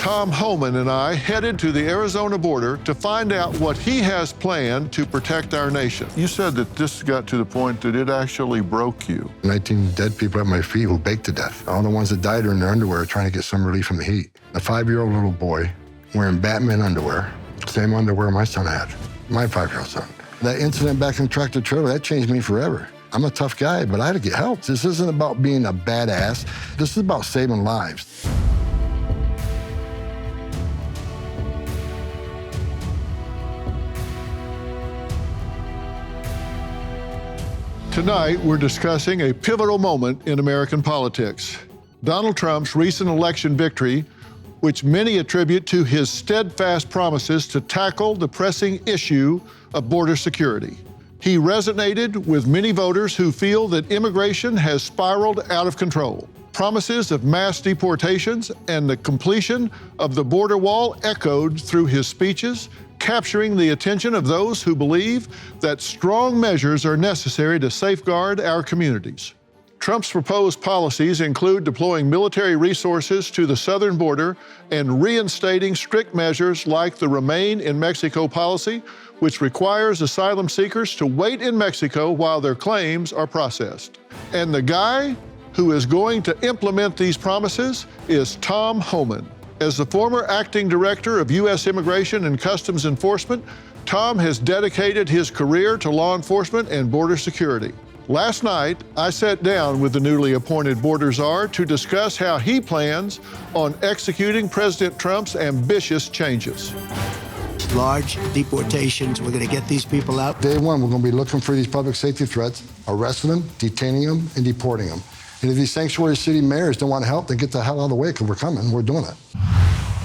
Tom Homan and I headed to the Arizona border to find out what he has planned to protect our nation. You said that this got to the point that it actually broke you. 19 dead people at my feet who baked to death. All the ones that died are in their underwear trying to get some relief from the heat. A 5-year-old little boy wearing Batman underwear, same underwear my son had, my 5-year-old son. That incident back in the tractor trailer, that changed me forever. I'm a tough guy, but I had to get help. This isn't about being a badass. This is about saving lives. Tonight, we're discussing a pivotal moment in American politics. Donald Trump's recent election victory, which many attribute to his steadfast promises to tackle the pressing issue of border security. He resonated with many voters who feel that immigration has spiraled out of control. Promises of mass deportations and the completion of the border wall echoed through his speeches, capturing the attention of those who believe that strong measures are necessary to safeguard our communities. Trump's proposed policies include deploying military resources to the southern border and reinstating strict measures like the Remain in Mexico policy, which requires asylum seekers to wait in Mexico while their claims are processed. And the guy who is going to implement these promises is Tom Homan. As the former acting director of U.S. Immigration and Customs Enforcement, Tom has dedicated his career to law enforcement and border security. Last night, I sat down with the newly appointed border czar to discuss how he plans on executing President Trump's ambitious changes. Large deportations, we're going to get these people out. Day one, we're going to be looking for these public safety threats, arresting them, detaining them, and deporting them. And if these sanctuary city mayors don't want to help, then get the hell out of the way, because we're coming, we're doing it.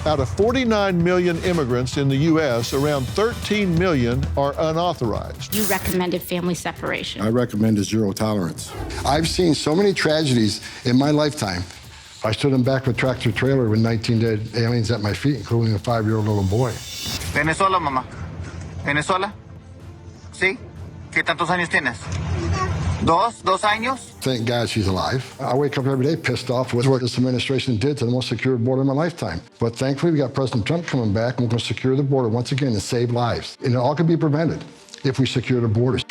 Out of 49 million immigrants in the U.S., around 13 million are unauthorized. You recommended family separation. I recommend a zero tolerance. I've seen so many tragedies in my lifetime. I stood in back of a tractor trailer with 19 dead aliens at my feet, including a 5-year-old little boy. Venezuela, mamá. Venezuela? ¿Sí? ¿Qué tantos años tienes? ¿Dos años? Thank God she's alive. I wake up every day pissed off with what this administration did to the most secure border in my lifetime. But thankfully, we got President Trump coming back, and we're going to secure the border once again and save lives. And it all can be prevented if we secure the borders.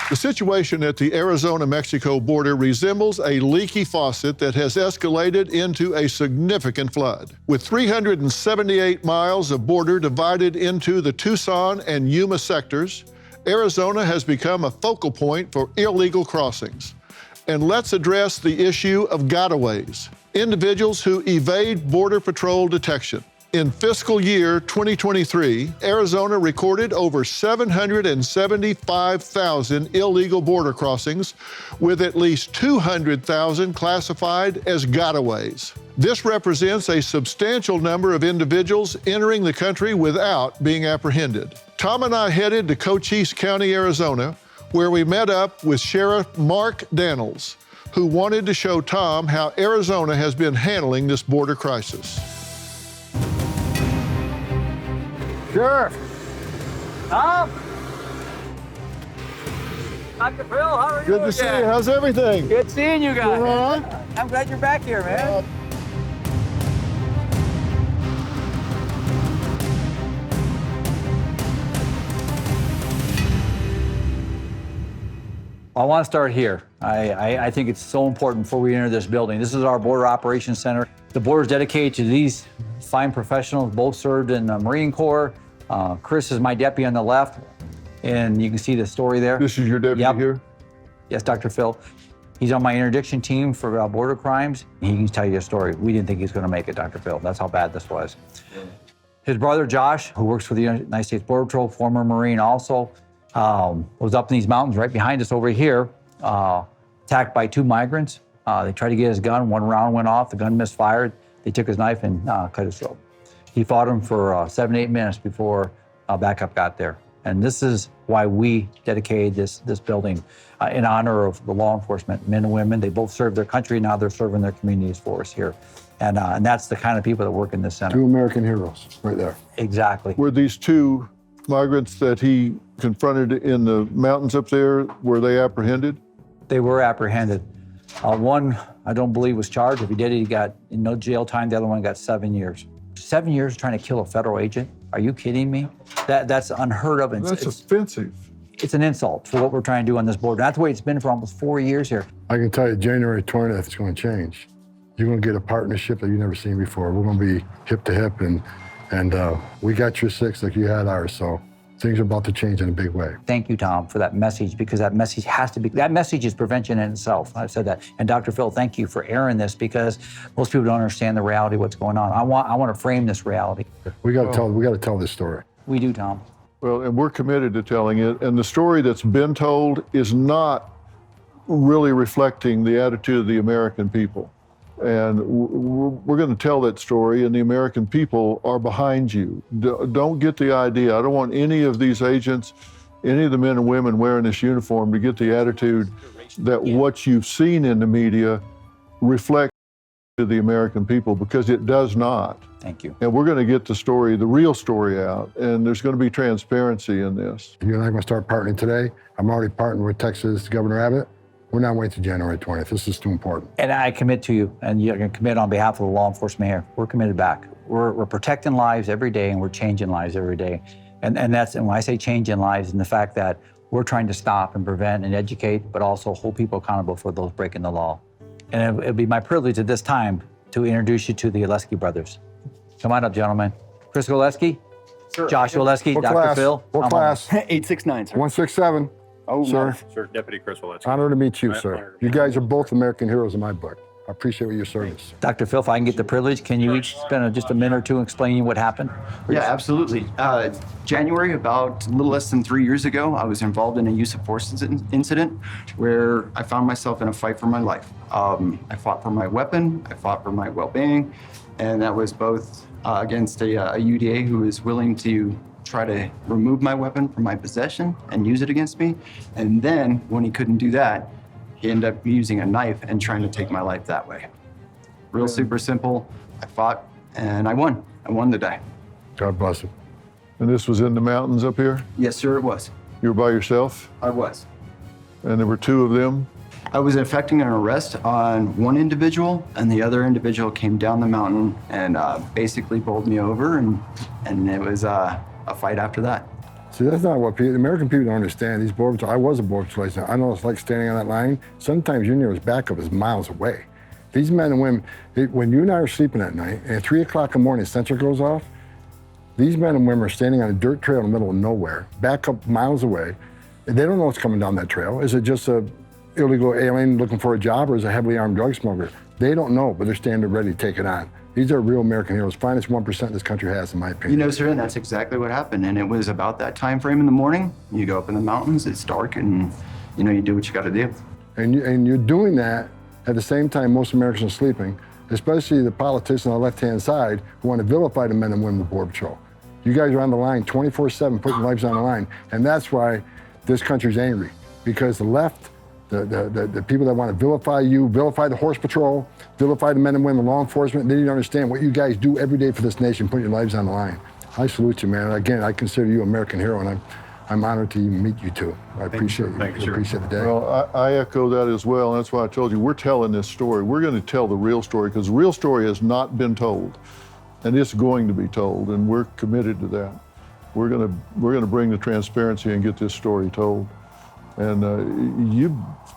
The situation at the Arizona-Mexico border resembles a leaky faucet that has escalated into a significant flood. With 378 miles of border divided into the Tucson and Yuma sectors, Arizona has become a focal point for illegal crossings. And let's address the issue of gotaways, individuals who evade Border Patrol detection. In fiscal year 2023, Arizona recorded over 775,000 illegal border crossings, with at least 200,000 classified as gotaways. This represents a substantial number of individuals entering the country without being apprehended. Tom and I headed to Cochise County, Arizona, where we met up with Sheriff Mark Daniels, who wanted to show Tom how Arizona has been handling this border crisis. Sure. Tom? Dr. Phil, how are you? Good to see you. How's everything? Good seeing you guys. Uh-huh. I'm glad you're back here, man. I want to start here. I think it's so important before we enter this building. This is our Border Operations Center. The border is dedicated to these fine professionals, both served in the Marine Corps. Chris is my deputy on the left, and you can see the story there. This is your deputy here? Yes, Dr. Phil. He's on my interdiction team for border crimes. He can tell you a story. We didn't think he was going to make it, Dr. Phil. That's how bad this was. His brother, Josh, who works for the United States Border Patrol, former Marine also, was up in these mountains right behind us over here, attacked by 2 migrants. They tried to get his gun. 1 round went off. The gun misfired. They took his knife and cut his throat. He fought him for 7 to 8 minutes before backup got there. And this is why we dedicated this building in honor of the law enforcement men and women. They both served their country. Now they're serving their communities for us here. And that's the kind of people that work in this center. 2 American heroes right there. Exactly. Were these 2 migrants that he confronted in the mountains up there, were they apprehended? They were apprehended. One, I don't believe was charged. If he did it, he got no jail time. The other one got 7 years. 7 years trying to kill a federal agent? Are you kidding me? That's unheard of. That's offensive. It's an insult for what we're trying to do on this border. That's the way it's been for almost 4 years here. I can tell you January 20th is going to change. You're going to get a partnership that you've never seen before. We're going to be hip to hip, and we got your six like you had ours, so things are about to change in a big way. Thank you, Tom, for that message, because that message has to be, that message is prevention in itself. I've said that. And Dr. Phil, thank you for airing this, because most people don't understand the reality of what's going on. I want to frame this reality. We got to tell this story. We do, Tom. Well, and we're committed to telling it. And the story that's been told is not really reflecting the attitude of the American people. And we're going to tell that story, and the American people are behind you. Don't get the idea. I don't want any of these agents, any of the men and women wearing this uniform to get the attitude that what you've seen in the media reflects to the American people, because it does not. Thank you. And we're going to get the story, the real story out, and there's going to be transparency in this. You and I are going to start partnering today. I'm already partnering with Texas Governor Abbott. We're not waiting to January 20th. This is too important. And I commit to you, and you're going to commit on behalf of the law enforcement here. We're committed back. We're protecting lives every day, and we're changing lives every day. And when I say changing lives, and the fact that we're trying to stop and prevent and educate, but also hold people accountable for those breaking the law. And it'll be my privilege at this time to introduce you to the Oletski brothers. Come on up, gentlemen. Chris Oletski, Sir, Joshua Oletski, What Dr. class? Phil. What Tom class? 869, sir. 167. Oh, sir. nice. Sir, Deputy Chris Oletski. Honor to meet you, My sir. honor to You meet guys are both American heroes in my book. I appreciate your service. Dr. Phil, if I can get the privilege, can you each spend just a minute or two explaining what happened? Yeah, absolutely. January, about a little less than 3 years ago, I was involved in a use of force incident where I found myself in a fight for my life. I fought for my weapon, I fought for my well-being, and that was both against a UDA who was willing to try to remove my weapon from my possession and use it against me. And then when he couldn't do that, he ended up using a knife and trying to take my life that way. Real super simple. I fought and I won. I won the day. God bless him. And this was in the mountains up here? Yes, sir, it was. You were by yourself? I was. And there were two of them? I was effecting an arrest on one individual, and the other individual came down the mountain and basically bowled me over, and it was a fight after that. See, that's not what the American people don't understand. These border patrol, I was a border patrol agent. I know it's like standing on that line. Sometimes your nearest backup is miles away. These men and women, when you and I are sleeping at night, and at 3 o'clock in the morning, sensor goes off, these men and women are standing on a dirt trail in the middle of nowhere, backup miles away. And they don't know what's coming down that trail. Is it just a illegal alien looking for a job, or is it a heavily armed drug smuggler? They don't know, but they're standing ready to take it on. These are real American heroes, finest 1% this country has, in my opinion. You know, sir, and that's exactly what happened. And it was about that time frame in the morning. You go up in the mountains, it's dark, and you do what you got to do. And you're doing that at the same time most Americans are sleeping, especially the politicians on the left-hand side who want to vilify the men and women of the Border Patrol. You guys are on the line 24/7, putting lives on the line. And that's why this country's angry, because the left, the people that want to vilify you, vilify the Horse Patrol, vilify the men and women of law enforcement, they need to understand what you guys do every day for this nation, putting your lives on the line. I salute you, man. Again, I consider you an American hero, and I'm honored to even meet you two. I appreciate you. Thank you, sir. I appreciate the day. Well, I echo that as well, and that's why I told you we're telling this story. We're going to tell the real story, because the real story has not been told, and it's going to be told, and we're committed to that. We're going to bring the transparency and get this story told. And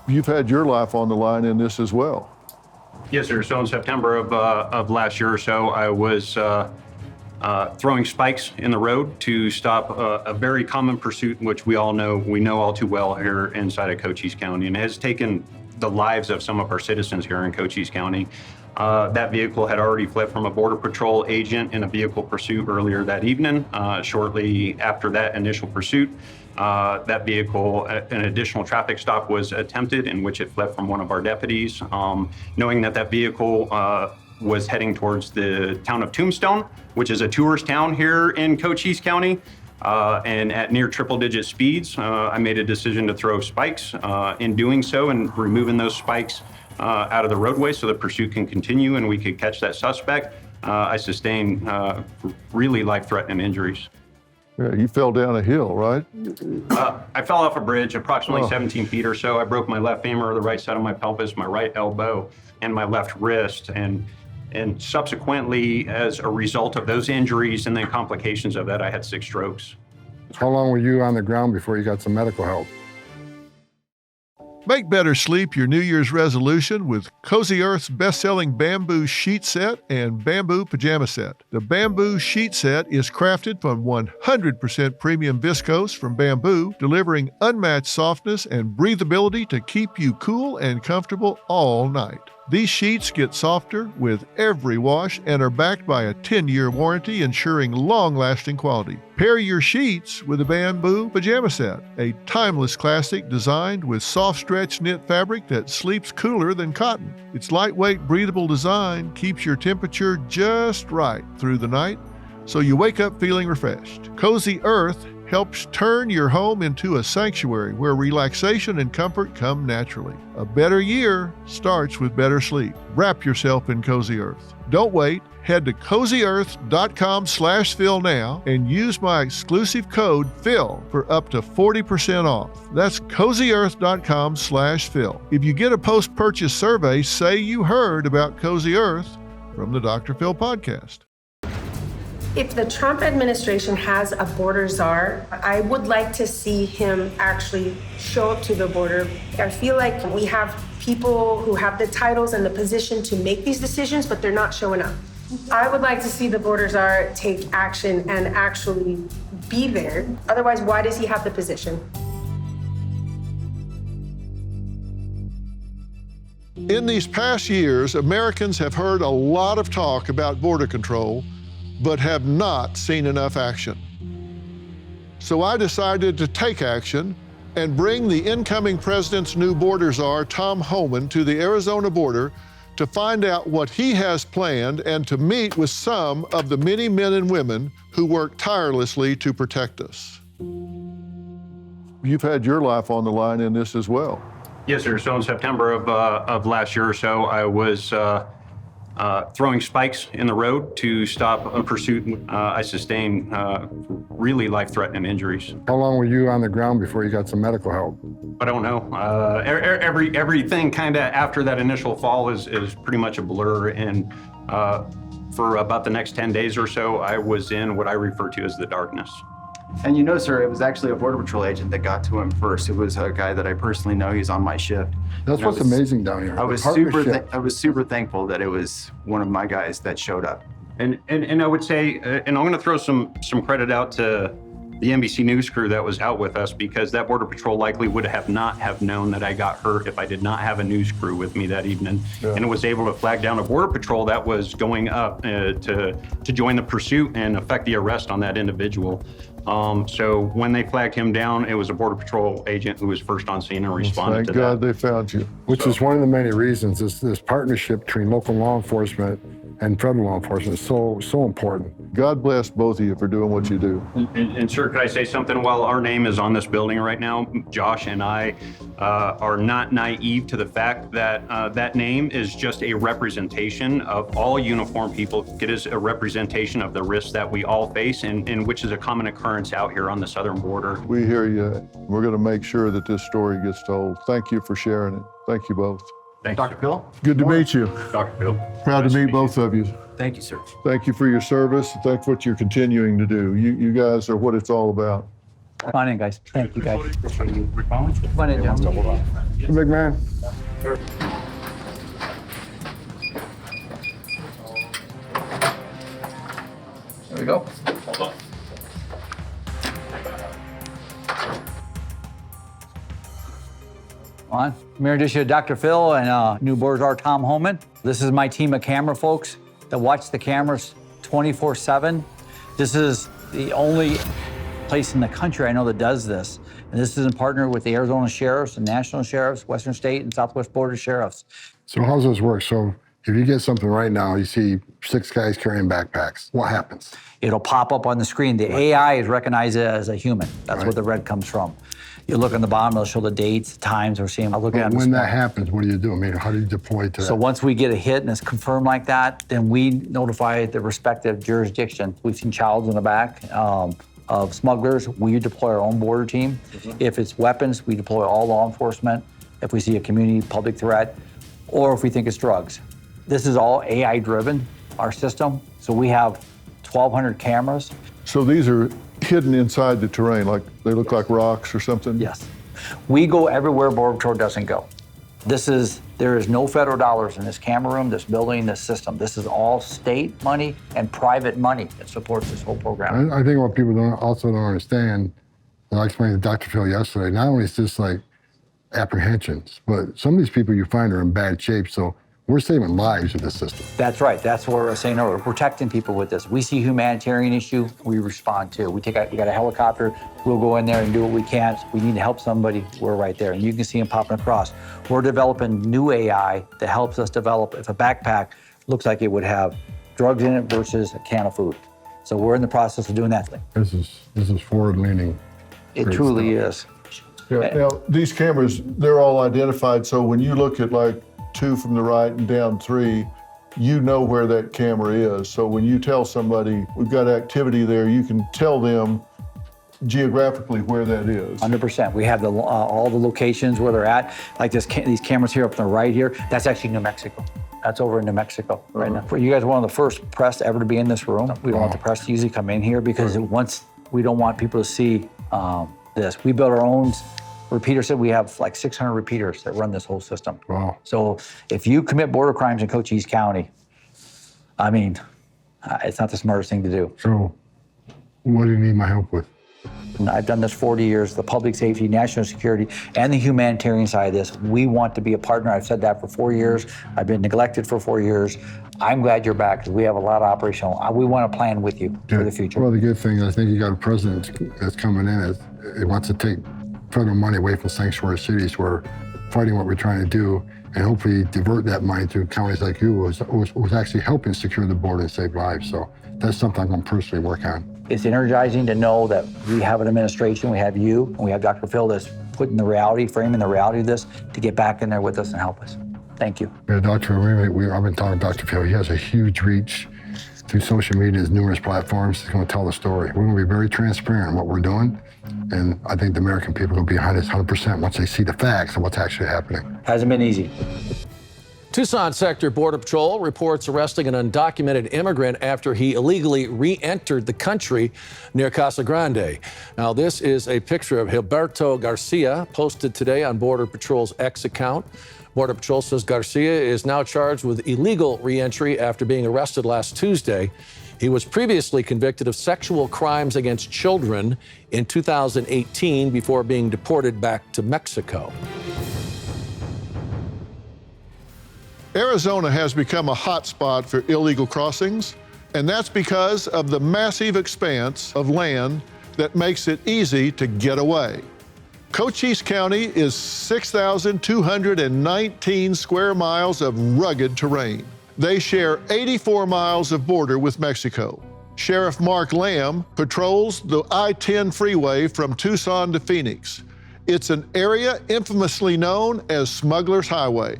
you've had your life on the line in this as well. Yes, sir. So in September of last year or so, I was throwing spikes in the road to stop a very common pursuit, which we know all too well here inside of Cochise County, and it has taken the lives of some of our citizens here in Cochise County. That vehicle had already fled from a Border Patrol agent in a vehicle pursuit earlier that evening. Shortly after that initial pursuit, that vehicle, an additional traffic stop was attempted in which it fled from one of our deputies. Knowing that vehicle was heading towards the town of Tombstone, which is a tourist town here in Cochise County, and at near triple-digit speeds, I made a decision to throw spikes. In doing so and removing those spikes out of the roadway so the pursuit can continue and we could catch that suspect, I sustained really life-threatening injuries. Yeah, you fell down a hill, right? I fell off a bridge approximately 17 feet or so. I broke my left femur, the right side of my pelvis, my right elbow, and my left wrist. And subsequently, as a result of those injuries and then complications of that, I had 6 strokes. How long were you on the ground before you got some medical help? Make better sleep your New Year's resolution with Cozy Earth's best-selling bamboo sheet set and bamboo pajama set. The bamboo sheet set is crafted from 100% premium viscose from bamboo, delivering unmatched softness and breathability to keep you cool and comfortable all night. These sheets get softer with every wash and are backed by a 10-year warranty ensuring long-lasting quality. Pair your sheets with a bamboo pajama set, a timeless classic designed with soft stretch knit fabric that sleeps cooler than cotton. Its lightweight, breathable design keeps your temperature just right through the night, so you wake up feeling refreshed. Cozy Earth helps turn your home into a sanctuary where relaxation and comfort come naturally. A better year starts with better sleep. Wrap yourself in Cozy Earth. Don't wait. Head to cozyearth.com/Phil now and use my exclusive code PHIL for up to 40% off. That's cozyearth.com/Phil. If you get a post-purchase survey, say you heard about Cozy Earth from the Dr. Phil podcast. If the Trump administration has a border czar, I would like to see him actually show up to the border. I feel like we have people who have the titles and the position to make these decisions, but they're not showing up. I would like to see the border czar take action and actually be there. Otherwise, why does he have the position? In these past years, Americans have heard a lot of talk about border control, but have not seen enough action. So I decided to take action and bring the incoming president's new border czar, Tom Homan, to the Arizona border to find out what he has planned and to meet with some of the many men and women who work tirelessly to protect us. You've had your life on the line in this as well. Yes, sir. So in September of last year or so, I was throwing spikes in the road to stop a pursuit. I sustained really life-threatening injuries. How long were you on the ground before you got some medical help? I don't know. Everything kind of after that initial fall is pretty much a blur. And for about the next 10 days or so, I was in what I refer to as the darkness. And you know, sir, it was actually a Border Patrol agent that got to him first. It was a guy that I personally know. He's on my shift. That's what's amazing down here. I was super thankful that it was one of my guys that showed up. And I would say, and I'm going to throw some credit out to the NBC News crew that was out with us, because that Border Patrol likely would not have known that I got hurt if I did not have a news crew with me that evening. Yeah. And was able to flag down a Border Patrol that was going up to join the pursuit and effect the arrest on that individual. So when they flagged him down, it was a Border Patrol agent who was first on scene and responded to that. Thank God they found you. Which is one of the many reasons this partnership between local law enforcement and federal law enforcement is so important. God bless both of you for doing what you do. And sir, could I say something? While our name is on this building right now, Josh and I are not naive to the fact that that name is just a representation of all uniformed people. It is a representation of the risks that we all face, and which is a common occurrence out here on the southern border. We hear you. We're going to make sure that this story gets told. Thank you for sharing it. Thank you both. Thanks, Dr. Phil? Good to meet you. Dr. Phil. Proud to meet both of you. Thank you, sir. Thank you for your service. Thank you for what you're continuing to do. You guys are what it's all about. Come on in, guys. Thank you, guys. Come on in, John. Hey, big man. There we go. Hold on. On. I'm here to Dr. Phil and new border czar Tom Homan. This is my team of camera folks that watch the cameras 24/7. This is the only place in the country I know that does this. And this is in partner with the Arizona sheriffs and national sheriffs, Western State and Southwest Border sheriffs. So how does this work? So if you get something right now, you see 6 guys carrying backpacks, what happens? It'll pop up on the screen. The AI is recognized as a human. That's where the red comes from. You look on the bottom, it'll show the dates, the times, we're seeing. I'll look at when that happens, what do you do? I mean, how do you deploy to that? So once we get a hit and it's confirmed like that, then we notify the respective jurisdiction. We've seen Childs in the back. of smugglers, we deploy our own border team. If it's weapons, we deploy all law enforcement. If we see a community public threat, or if we think it's drugs. This is all AI driven, our system. So we have 1,200 cameras. So these are hidden inside the terrain, like they look like rocks or something? Yes. We go everywhere Border Patrol doesn't go. There is no federal dollars in this camera room, this building, this system. This is all state money and private money that supports this whole program. I think what people don't understand, and I explained to Dr. Phil yesterday, not only is this like apprehensions, but some of these people you find are in bad shape, so we're saving lives with this system. That's right. That's what we're saying earlier. We're protecting people with this. We see humanitarian issue, we respond to. We got a helicopter, we'll go in there and do what we can. We need to help somebody, we're right there. And you can see them popping across. We're developing new AI that helps us develop if a backpack looks like it would have drugs in it versus a can of food. So we're in the process of doing that thing. This is forward-leaning. It truly is. Yeah, now, these cameras, they're all identified, so when you look at like 2 from the right and down 3, you know where that camera is. So when you tell somebody, we've got activity there, you can tell them geographically where that is. 100%. We have all the locations where they're at. Like these cameras here up on the right here, that's actually New Mexico. That's over in New Mexico right now. You guys are one of the first press ever to be in this room. We don't want the press to usually come in here because we don't want people to see this. We built our own repeater set. We have like 600 repeaters that run this whole system. Wow. So if you commit border crimes in Cochise County, I mean, it's not the smartest thing to do. So what do you need my help with? And I've done this 40 years, the public safety, national security, and the humanitarian side of this. We want to be a partner. I've said that for 4 years. I've been neglected for 4 years. I'm glad you're back because we have a lot of operational. We want to plan with you for the future. Well, the good thing is I think you got a president that's coming in. It wants to take federal money away from sanctuary cities. We're fighting what we're trying to do and hopefully divert that money to counties like you who's actually helping secure the border and save lives. So that's something I'm going to personally work on. It's energizing to know that we have an administration, we have you, and we have Dr. Phil that's framing the reality of this to get back in there with us and help us. Thank you. Yeah, Dr. I've been talking to Dr. Phil. He has a huge reach through social media, his numerous platforms. He's going to tell the story. We're going to be very transparent in what we're doing. And I think the American people will be behind us 100% once they see the facts of what's actually happening. Hasn't been easy. Tucson Sector Border Patrol reports arresting an undocumented immigrant after he illegally re-entered the country near Casa Grande. Now, this is a picture of Gilberto Garcia posted today on Border Patrol's X account. Border Patrol says Garcia is now charged with illegal re-entry after being arrested last Tuesday. He was previously convicted of sexual crimes against children in 2018 before being deported back to Mexico. Arizona has become a hotspot for illegal crossings, and that's because of the massive expanse of land that makes it easy to get away. Cochise County is 6,219 square miles of rugged terrain. They share 84 miles of border with Mexico. Sheriff Mark Lamb patrols the I-10 freeway from Tucson to Phoenix. It's an area infamously known as Smuggler's Highway.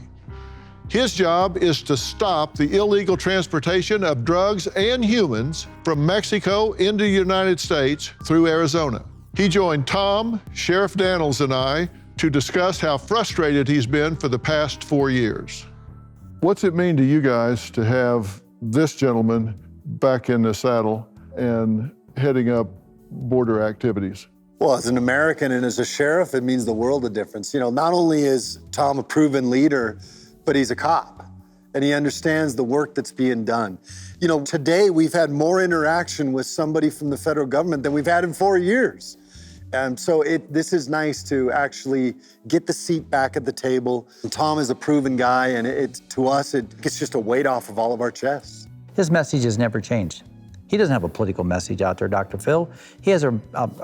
His job is to stop the illegal transportation of drugs and humans from Mexico into the United States through Arizona. He joined Tom, Sheriff Daniels, and I to discuss how frustrated he's been for the past 4 years. What's it mean to you guys to have this gentleman back in the saddle and heading up border activities? Well, as an American and as a sheriff, it means the world of difference. You know, not only is Tom a proven leader, but he's a cop, and he understands the work that's being done. You know, today we've had more interaction with somebody from the federal government than we've had in 4 years. So this is nice to actually get the seat back at the table. Tom is a proven guy, and to us, it gets just a weight off of all of our chests. His message has never changed. He doesn't have a political message out there, Dr. Phil. He has a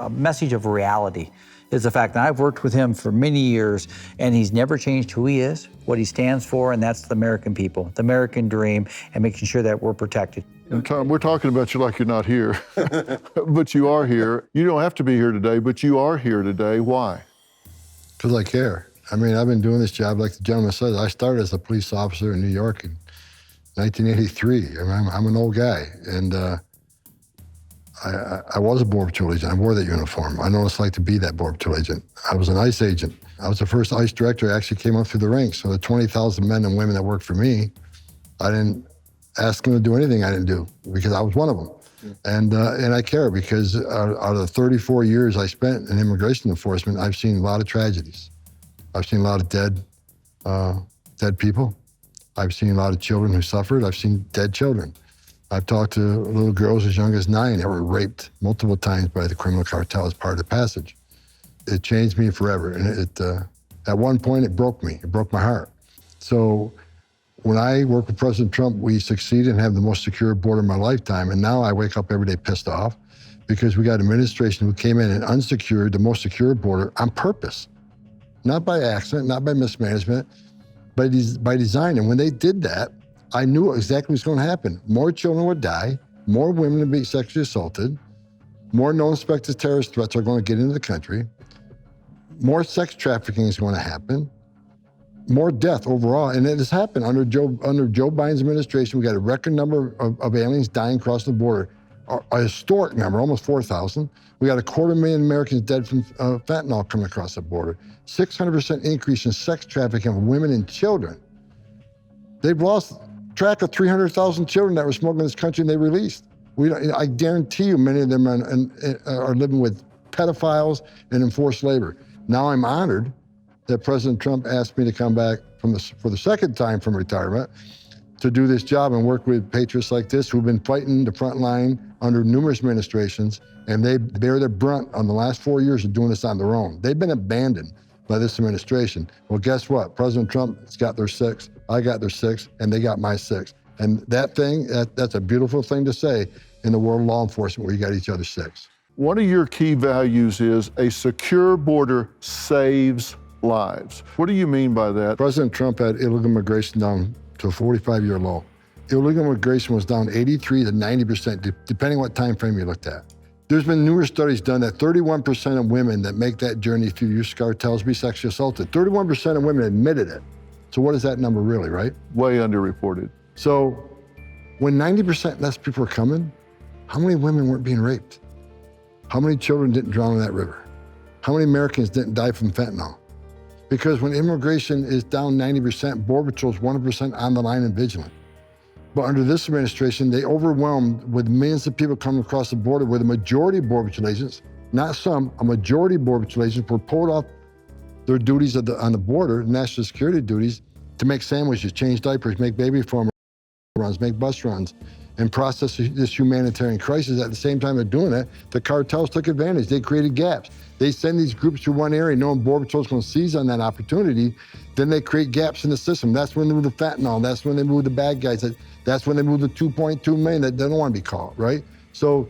message of reality. Is the fact that I've worked with him for many years, and he's never changed who he is, what he stands for, and that's the American people, the American dream, and making sure that we're protected. And Tom, we're talking about you like you're not here, but you are here. You don't have to be here today, but you are here today. Why? Because I care. I mean, I've been doing this job, like the gentleman said. I started as a police officer in New York in 1983. I mean, I'm an old guy, and I was a Border Patrol agent. I wore that uniform. I know what it's like to be that Border Patrol agent. I was an ICE agent. I was the first ICE director that actually came up through the ranks. So the 20,000 men and women that worked for me, I didn't ask them to do anything I didn't do because I was one of them. And I care because out of the 34 years I spent in immigration enforcement, I've seen a lot of tragedies. I've seen a lot of dead people. I've seen a lot of children who suffered. I've seen dead children. I've talked to little girls as young as 9 that were raped multiple times by the criminal cartel as part of the passage. It changed me forever. And at one point, it broke me. It broke my heart. So when I worked with President Trump, we succeeded and have the most secure border in my lifetime. And now I wake up every day pissed off because we got an administration who came in and unsecured the most secure border on purpose. Not by accident, not by mismanagement, but by design. And when they did that, I knew exactly what was going to happen. More children would die, more women would be sexually assaulted, more known suspected terrorist threats are going to get into the country, more sex trafficking is going to happen, more death overall. And it has happened under Joe Biden's administration. We got a record number of aliens dying across the border, a historic number, almost 4,000. We got 250,000 Americans dead from fentanyl coming across the border. 600% increase in sex trafficking of women and children. They've lost track of 300,000 children that were smuggled in this country and they released. I guarantee you many of them are living with pedophiles and enforced labor. Now I'm honored that President Trump asked me to come back for the second time from retirement to do this job and work with patriots like this who've been fighting the front line under numerous administrations, and they bear the brunt on the last 4 years of doing this on their own. They've been abandoned by this administration. Well, guess what? President Trump's got their 6, I got their 6, and they got my 6. And that's a beautiful thing to say in the world of law enforcement where you got each other's 6. One of your key values is a secure border saves lives. What do you mean by that? President Trump had illegal immigration down to a 45-year low. Illegal immigration was down 83 to 90%, depending what time frame you looked at. There's been numerous studies done that 31% of women that make that journey through use cartels be sexually assaulted. 31% of women admitted it. So what is that number really, right? Way underreported. So when 90% less people are coming, how many women weren't being raped? How many children didn't drown in that river? How many Americans didn't die from fentanyl? Because when immigration is down 90%, Border Patrol is 100% on the line and vigilant. But under this administration, they overwhelmed with millions of people coming across the border where the majority of Border Patrol agents, not some, a majority of Border Patrol agents were pulled off their duties on the border, national security duties, to make sandwiches, change diapers, make baby formula runs, make bus runs, and process this humanitarian crisis. At the same time they're doing it, the cartels took advantage. They created gaps. They send these groups to one area knowing Border Patrol's going to seize on that opportunity. Then they create gaps in the system. That's when they move the fentanyl. That's when they move the bad guys. That's when they move the 2.2 million that don't want to be caught, right? So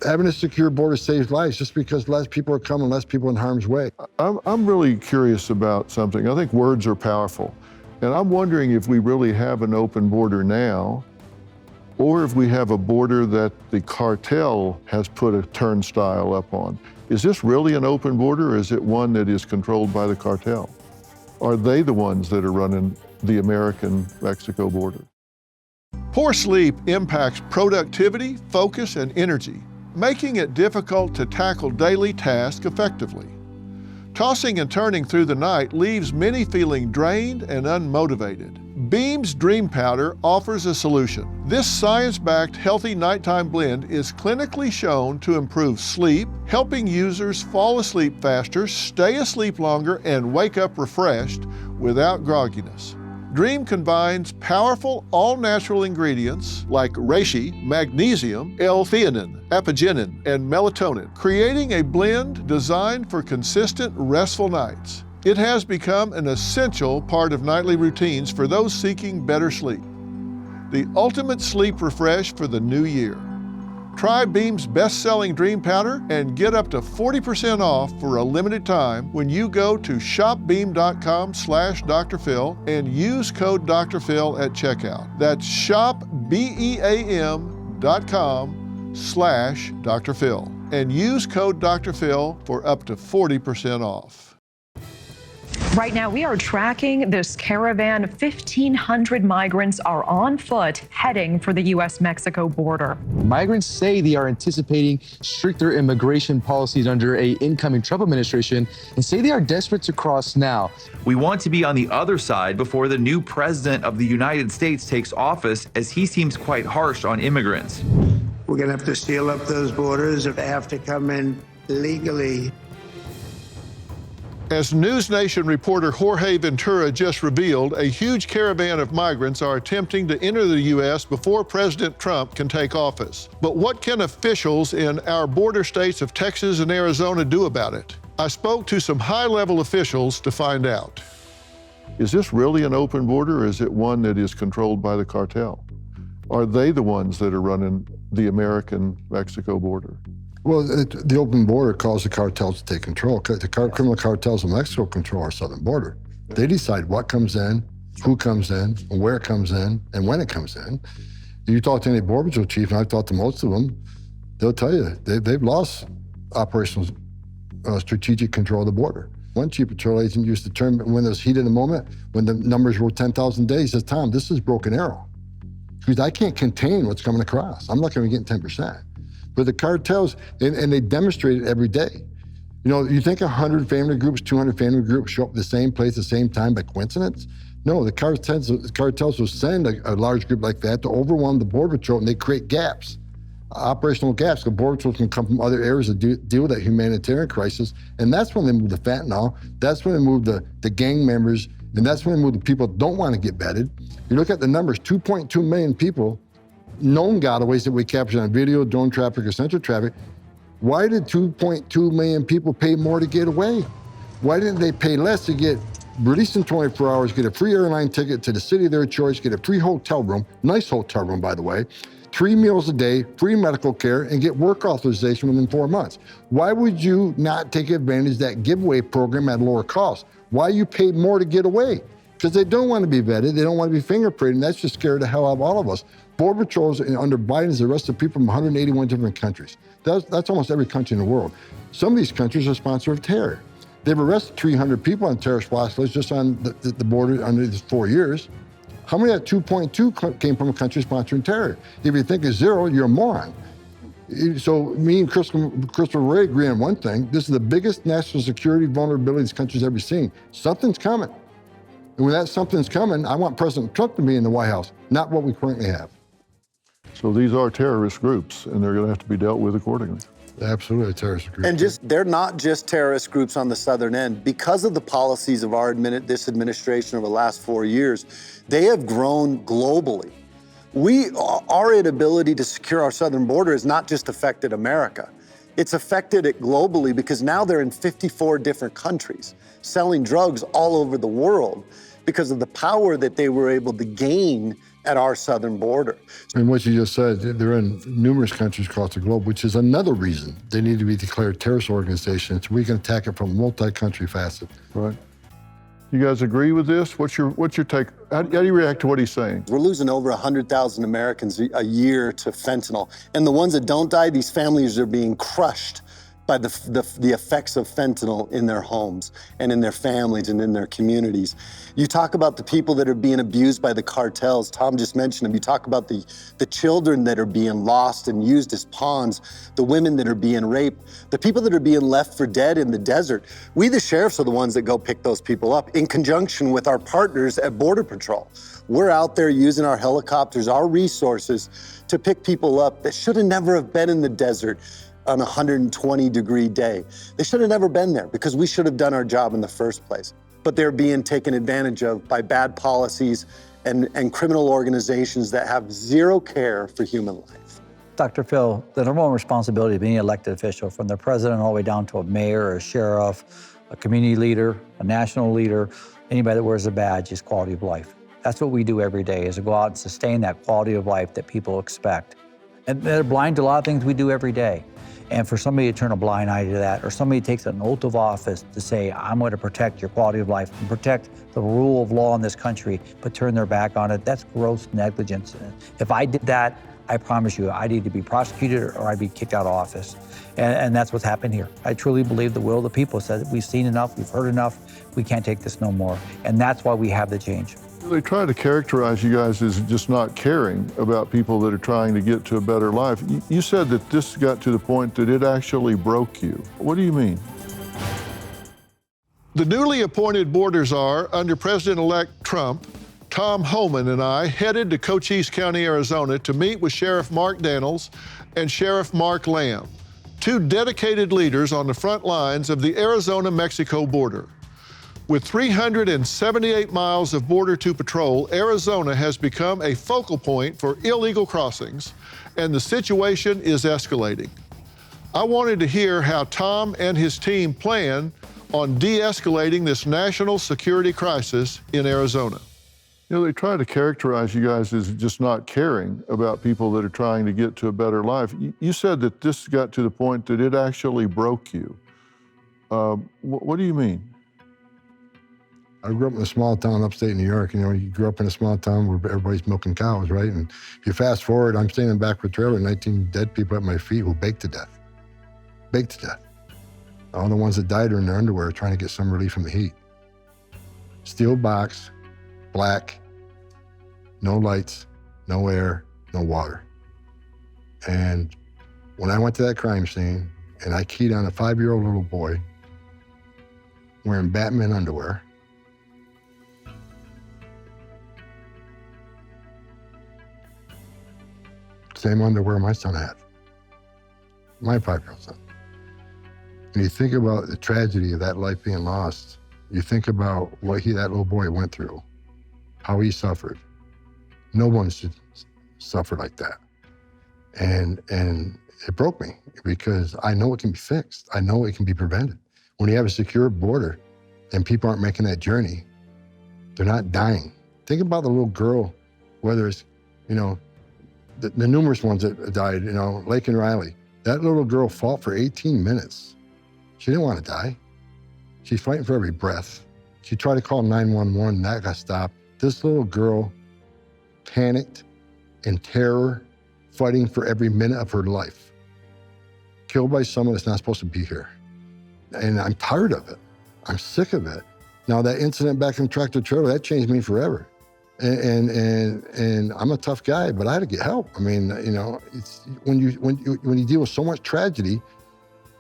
having a secure border saves lives just because less people are coming, less people in harm's way. I'm really curious about something. I think words are powerful. And I'm wondering if we really have an open border now, or if we have a border that the cartel has put a turnstile up on. Is this really an open border, or is it one that is controlled by the cartel? Are they the ones that are running the American-Mexico border? Poor sleep impacts productivity, focus, and energy, making it difficult to tackle daily tasks effectively. Tossing and turning through the night leaves many feeling drained and unmotivated. Beam's Dream Powder offers a solution. This science-backed healthy nighttime blend is clinically shown to improve sleep, helping users fall asleep faster, stay asleep longer, and wake up refreshed without grogginess. Dream combines powerful all-natural ingredients like reishi, magnesium, L-theanine, apigenin, and melatonin, creating a blend designed for consistent, restful nights. It has become an essential part of nightly routines for those seeking better sleep. The ultimate sleep refresh for the new year. Try Beam's best-selling Dream Powder and get up to 40% off for a limited time when you go to shopbeam.com/Dr. Phil and use code Dr. Phil at checkout. That's shopbeam.com/Dr. Phil and use code Dr. Phil for up to 40% off. Right now, we are tracking this caravan. 1,500 migrants are on foot heading for the U.S.-Mexico border. Migrants say they are anticipating stricter immigration policies under an incoming Trump administration and say they are desperate to cross now. We want to be on the other side before the new president of the United States takes office, as he seems quite harsh on immigrants. We're going to have to seal up those borders if they have to come in legally. As News Nation reporter Jorge Ventura just revealed, a huge caravan of migrants are attempting to enter the U.S. before President Trump can take office. But what can officials in our border states of Texas and Arizona do about it? I spoke to some high-level officials to find out. Is this really an open border, or is it one that is controlled by the cartel? Are they the ones that are running the American-Mexico border? Well, the open border calls the cartels to take control. The criminal cartels in Mexico control our southern border. They decide what comes in, who comes in, where it comes in, and when it comes in. You talk to any border patrol chief, and I've talked to most of them, they'll tell you they've lost operational strategic control of the border. One chief patrol agent used the term when there's heat in the moment, when the numbers were 10,000 days, he says, Tom, this is broken arrow. Because I can't contain what's coming across. I'm not going to get 10%. But the cartels, and they demonstrate it every day. You know, you think 100 family groups, 200 family groups show up at the same place at the same time by coincidence? No, the cartels will send a large group like that to overwhelm the Border Patrol, and they create gaps, operational gaps. The Border Patrol can come from other areas to deal with that humanitarian crisis, and that's when they move the fentanyl, that's when they move the gang members, and that's when they move the people that don't want to get vetted. You look at the numbers, 2.2 million people, known gotaways that we captured on video, drone traffic, or sensor traffic. Why did 2.2 million people pay more to get away? Why didn't they pay less to get released in 24 hours, get a free airline ticket to the city of their choice, get a free hotel room, nice hotel room, by the way, 3 meals a day, free medical care, and get work authorization within 4 months? Why would you not take advantage of that giveaway program at a lower cost? Why you paid more to get away? Because they don't want to be vetted, they don't want to be fingerprinted, and that's just scared the hell out of all of us. Border patrols under Biden has arrested people from 181 different countries. That's almost every country in the world. Some of these countries are sponsors of terror. They've arrested 300 people on terrorist watch lists just on the border under these 4 years. How many of that 2.2 came from a country sponsoring terror? If you think it's zero, you're a moron. So me and Christopher Wray agree on one thing. This is the biggest national security vulnerability this country's ever seen. Something's coming. And when that something's coming, I want President Trump to be in the White House, not what we currently have. So these are terrorist groups, and they're going to have to be dealt with accordingly. Absolutely, terrorist groups. And they're not just terrorist groups on the southern end. Because of the policies of this administration over the last 4 years, they have grown globally. Our inability to secure our southern border has not just affected America. It's affected it globally because now they're in 54 different countries, selling drugs all over the world because of the power that they were able to gain at our southern border. And what you just said, they're in numerous countries across the globe, which is another reason they need to be declared terrorist organizations. We can attack it from a multi-country facet. Right. You guys agree with this? What's your take? How do you react to what he's saying? We're losing over 100,000 Americans a year to fentanyl. And the ones that don't die, these families are being crushed by the effects of fentanyl in their homes and in their families and in their communities. You talk about the people that are being abused by the cartels. Tom just mentioned them. You talk about the children that are being lost and used as pawns, the women that are being raped, the people that are being left for dead in the desert. We, the sheriffs, are the ones that go pick those people up in conjunction with our partners at Border Patrol. We're out there using our helicopters, our resources to pick people up that should have never have been in the desert on a 120-degree day. They should have never been there because we should have done our job in the first place. But they're being taken advantage of by bad policies and criminal organizations that have zero care for human life. Dr. Phil, the number one responsibility of being an elected official, from the president all the way down to a mayor, a sheriff, a community leader, a national leader, anybody that wears a badge, is quality of life. That's what we do every day, is to go out and sustain that quality of life that people expect. And they're blind to a lot of things we do every day. And for somebody to turn a blind eye to that, or somebody takes an oath of office to say, I'm going to protect your quality of life and protect the rule of law in this country, but turn their back on it, that's gross negligence. If I did that, I promise you, I'd either be prosecuted or I'd be kicked out of office. And that's what's happened here. I truly believe the will of the people said we've seen enough, we've heard enough, we can't take this no more. And that's why we have the change. They try to characterize you guys as just not caring about people that are trying to get to a better life. You said that this got to the point that it actually broke you. What do you mean? The newly appointed border czar under President-elect Trump, Tom Homan, and I headed to Cochise County, Arizona to meet with Sheriff Mark Daniels and Sheriff Mark Lamb, two dedicated leaders on the front lines of the Arizona-Mexico border. With 378 miles of border to patrol, Arizona has become a focal point for illegal crossings, and the situation is escalating. I wanted to hear how Tom and his team plan on de-escalating this national security crisis in Arizona. You know, they try to characterize you guys as just not caring about people that are trying to get to a better life. You said that this got to the point that it actually broke you. What do you mean? I grew up in a small town upstate New York. You know, you grew up in a small town where everybody's milking cows, right? And if you fast forward, I'm standing back with a trailer, 19 dead people at my feet who baked to death. Baked to death. All the ones that died are in their underwear trying to get some relief from the heat. Steel box, black, no lights, no air, no water. And when I went to that crime scene and I keyed on a 5-year-old little boy wearing Batman underwear, same underwear my son had, my 5-year-old son. And you think about the tragedy of that life being lost, you think about what that little boy went through, how he suffered. No one should suffer like that. And it broke me because I know it can be fixed. I know it can be prevented. When you have a secure border and people aren't making that journey, they're not dying. Think about the little girl, whether it's, you know, the numerous ones that died, you know, Lake and Riley. That little girl fought for 18 minutes. She didn't want to die. She's fighting for every breath. She tried to call 911, and that got stopped. This little girl panicked in terror, fighting for every minute of her life. Killed by someone that's not supposed to be here. And I'm tired of it. I'm sick of it. Now, that incident back in the tractor trailer, that changed me forever. And I'm a tough guy, but I had to get help. I mean, you know, it's when you deal with so much tragedy,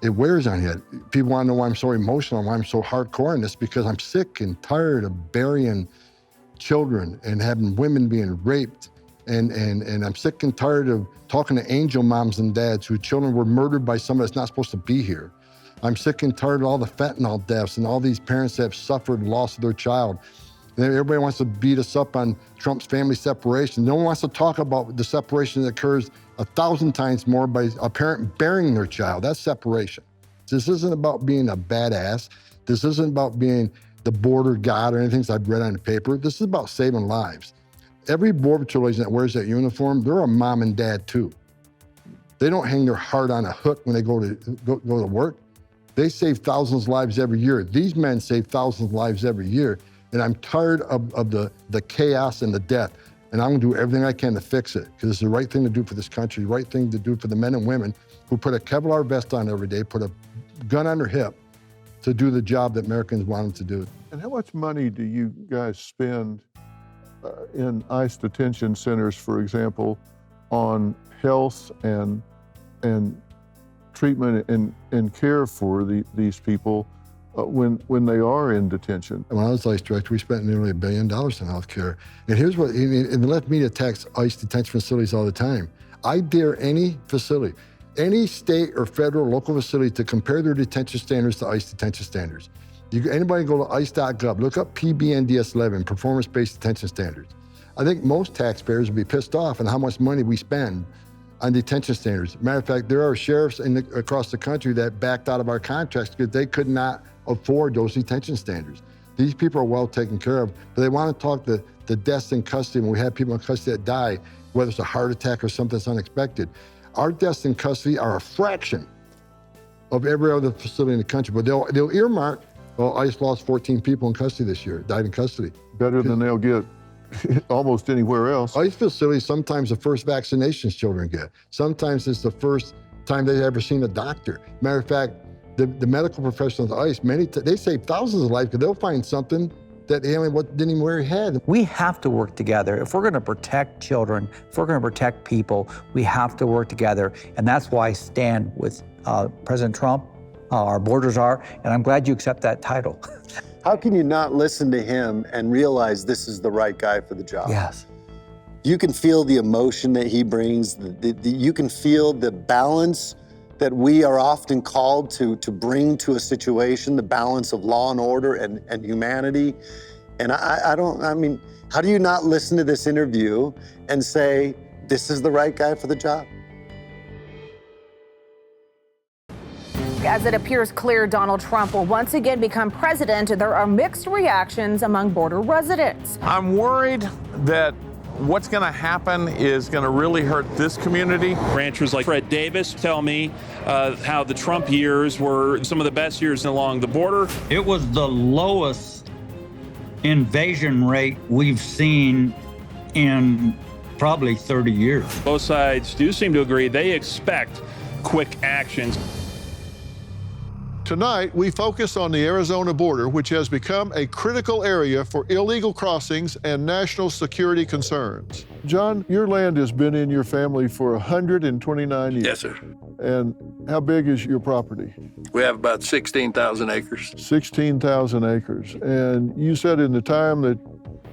it wears on you. People want to know why I'm so emotional, why I'm so hardcore in this, because I'm sick and tired of burying children and having women being raped. And I'm sick and tired of talking to angel moms and dads whose children were murdered by someone that's not supposed to be here. I'm sick and tired of all the fentanyl deaths and all these parents that have suffered loss of their child. And everybody wants to beat us up on Trump's family separation. No one wants to talk about the separation that occurs 1,000 times more by a parent burying their child. That's separation. This isn't about being a badass. This isn't about being the border god or anything I've read on the paper. This is about saving lives. Every Border Patrol agent that wears that uniform, they're a mom and dad too. They don't hang their heart on a hook when they go to work. They save thousands of lives every year. These men save thousands of lives every year. And I'm tired of the chaos and the death. And I'm gonna do everything I can to fix it, because it's the right thing to do for this country, the right thing to do for the men and women who put a Kevlar vest on every day, put a gun on their hip to do the job that Americans want them to do. And how much money do you guys spend in ICE detention centers, for example, on health and treatment and care for these people when they are in detention? When I was ICE director, we spent nearly $1 billion in health care. And here's what, and the left media attacks ICE detention facilities all the time. I dare any facility, any state or federal local facility to compare their detention standards to ICE detention standards. Anybody go to ice.gov, look up PBNDS 11, performance-based detention standards. I think most taxpayers would be pissed off on how much money we spend on detention standards. Matter of fact, there are sheriffs across the country that backed out of our contracts because they could not afford those detention standards. These people are well taken care of, but they want to talk the deaths in custody when we have people in custody that die, whether it's a heart attack or something that's unexpected. Our deaths in custody are a fraction of every other facility in the country, but they'll earmark, well, ICE lost 14 people in custody this year, died in custody. Better than they'll get almost anywhere else. ICE facilities, sometimes the first vaccinations children get. Sometimes it's the first time they've ever seen a doctor. Matter of fact, the medical professionals at ICE, they save thousands of lives because they'll find something that the alien didn't even wear his head. We have to work together. If we're going to protect children, if we're going to protect people, we have to work together. And that's why I stand with President Trump. Our borders are, and I'm glad you accept that title. How can you not listen to him and realize this is the right guy for the job? Yes. You can feel the emotion that he brings. You can feel the balance that we are often called to bring to a situation, the balance of law and order and humanity. And I mean, how do you not listen to this interview and say, this is the right guy for the job? As it appears clear Donald Trump will once again become president, there are mixed reactions among border residents. I'm worried that what's going to happen is going to really hurt this community. Ranchers like Fred Davis tell me how the Trump years were some of the best years along the border. It was the lowest invasion rate we've seen in probably 30 years. Both sides do seem to agree they expect quick actions. Tonight, we focus on the Arizona border, which has become a critical area for illegal crossings and national security concerns. John, your land has been in your family for 129 years. Yes, sir. And how big is your property? We have about 16,000 acres. 16,000 acres. And you said in the time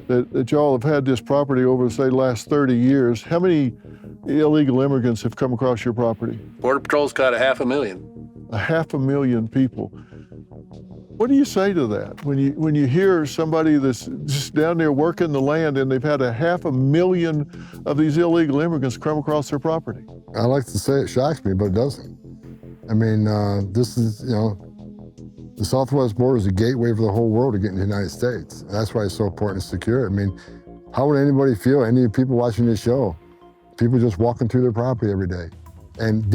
that y'all have had this property over, say, the last 30 years, how many illegal immigrants have come across your property? Border Patrol's got 500,000. 500,000 people. What do you say to that when you hear somebody that's just down there working the land and they've had 500,000 of these illegal immigrants come across their property? I like to say it shocks me, but it doesn't. I mean, this is, the southwest border is a gateway for the whole world to get into the United States. That's why it's so important to secure it. I mean, how would anybody feel, any of the people watching this show, people just walking through their property every day? And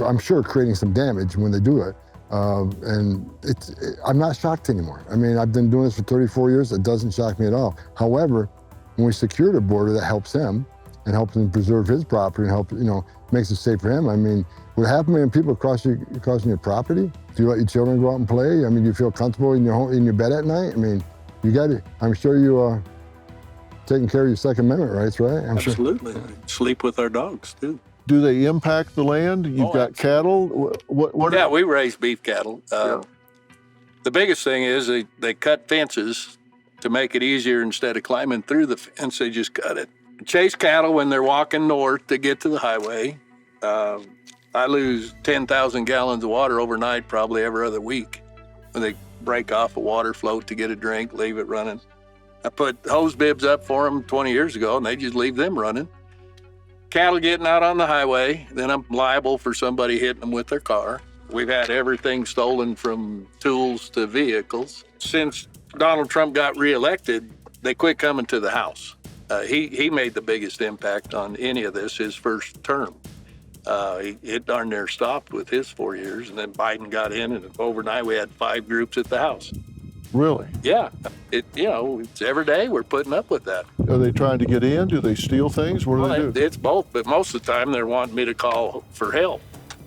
I'm sure creating some damage when they do it. And I'm not shocked anymore. I mean, I've been doing this for 34 years. It doesn't shock me at all. However, when we secure the border, that helps him and helps him preserve his property and makes it safe for him. I mean, with 500,000 people crossing your property, do you let your children go out and play? I mean, do you feel comfortable in your bed at night? I mean, you got to, I'm sure you are taking care of your Second Amendment rights, right? Absolutely. Sure. Sleep with our dogs, too. Do they impact the land? You've got cattle? Yeah, we raise beef cattle. The biggest thing is they cut fences to make it easier. Instead of climbing through the fence, they just cut it. Chase cattle when they're walking north to get to the highway. I lose 10,000 gallons of water overnight, probably every other week. When they break off a water float to get a drink, leave it running. I put hose bibs up for them 20 years ago, and they just leave them running. Cattle getting out on the highway, then I'm liable for somebody hitting them with their car. We've had everything stolen from tools to vehicles. Since Donald Trump got reelected, they quit coming to the house. He made the biggest impact on any of this his first term. It darn near stopped with his 4 years, and then Biden got in, and overnight we had 5 groups at the house. Really? Yeah. It's every day we're putting up with that. Are they trying to get in? Do they steal things? What do they do? It's both, but most of the time they're wanting me to call for help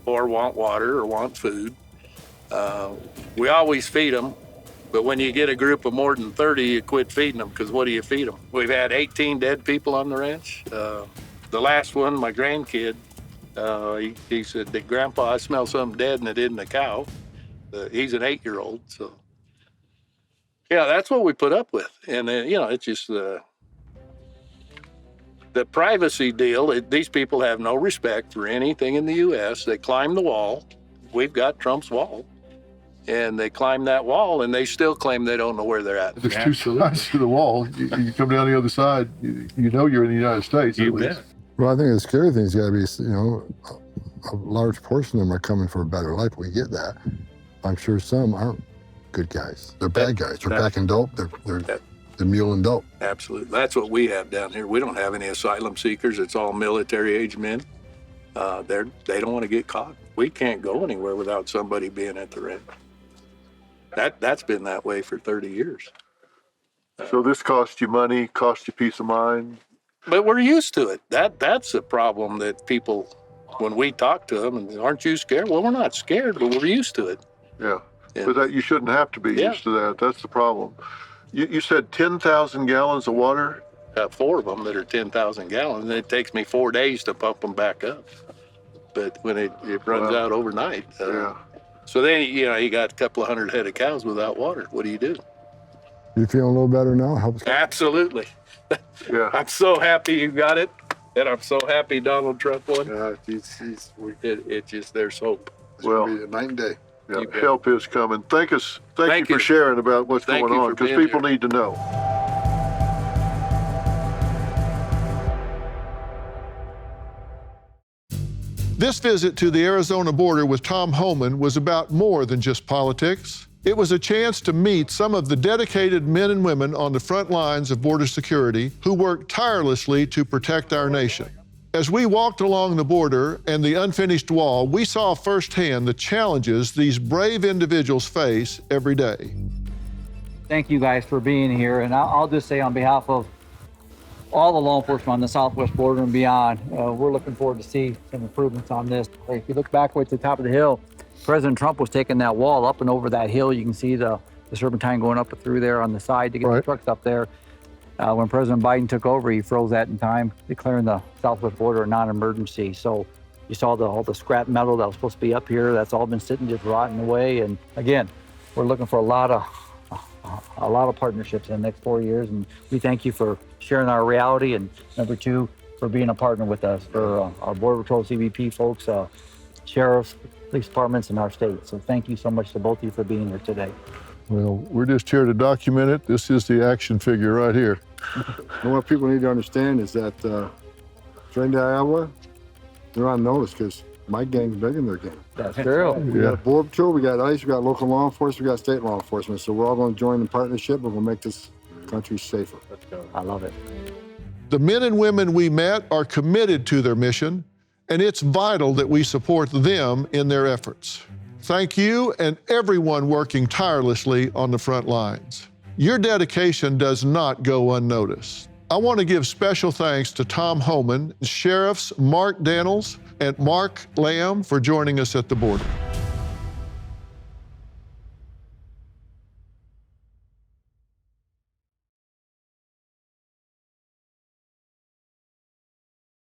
or want water or want food. We always feed them, but when you get a group of more than 30, you quit feeding them because what do you feed them? We've had 18 dead people on the ranch. The last one, my grandkid, he said, Grandpa, I smell something dead and it isn't a cow. He's an 8-year-old, so. Yeah, that's what we put up with. And then, it's just the privacy deal. These people have no respect for anything in the U.S. They climb the wall. We've got Trump's wall. And they climb that wall, and they still claim they don't know where they're at. There's two sides to the wall. You come down the other side, you know you're in the United States, at least. Well, I think the scary thing's got to be, a large portion of them are coming for a better life. We get that. I'm sure some aren't good guys. They're bad guys. They're packing dope. They're muling dope. Absolutely. That's what we have down here. We don't have any asylum seekers. It's all military-age men. They don't want to get caught. We can't go anywhere without somebody being at the ranch. That's been that way for 30 years. So this cost you money, cost you peace of mind? But we're used to it. That's a problem that people, when we talk to them, and aren't you scared? Well, we're not scared, but we're used to it. Yeah, but that you shouldn't have to be Yeah. used to that. That's the problem. You said 10,000 gallons of water? Got 4 of them that are 10,000 gallons, and it takes me 4 days to pump them back up. But when it runs out overnight. Yeah. So then, you got a couple of hundred head of cows without water. What do? You feeling a little better now? Helps. Absolutely. Yeah. I'm so happy you got it, and I'm so happy Donald Trump won. There's hope. It's gonna be a night and day. Yeah, help is coming. Thank you for sharing about what's Thank going you on, for because being people here. need to know. This visit to the Arizona border with Tom Homan was about more than just politics. It was a chance to meet some of the dedicated men and women on the front lines of border security who work tirelessly to protect our nation. As we walked along the border and the unfinished wall, we saw firsthand the challenges these brave individuals face every day. Thank you guys for being here. And I'll just say on behalf of all the law enforcement on the southwest border and beyond, we're looking forward to see some improvements on this. If you look back at the top of the hill, President Trump was taking that wall up and over that hill. You can see the serpentine going up and through there on the side to get the trucks up there. When President Biden took over, he froze that in time, declaring the southwest border a non-emergency. So you saw all the scrap metal that was supposed to be up here. That's all been sitting just rotting away. And again, we're looking for a lot of partnerships in the next 4 years. And we thank you for sharing our reality. And number 2, for being a partner with us, for our Border Patrol CBP folks, sheriffs, police departments in our state. So thank you so much to both of you for being here today. Well, we're just here to document it. This is the action figure right here. And what people need to understand is that during the Iowa, they're on notice because my gang's bigger than their gang. That's true. We got Border Patrol, we got ICE, we got local law enforcement, we got state law enforcement. So we're all going to join in partnership and we'll make this country safer. Let's go. I love it. The men and women we met are committed to their mission, and it's vital that we support them in their efforts. Thank you and everyone working tirelessly on the front lines. Your dedication does not go unnoticed. I want to give special thanks to Tom Homan, Sheriffs Mark Daniels and Mark Lamb for joining us at the border.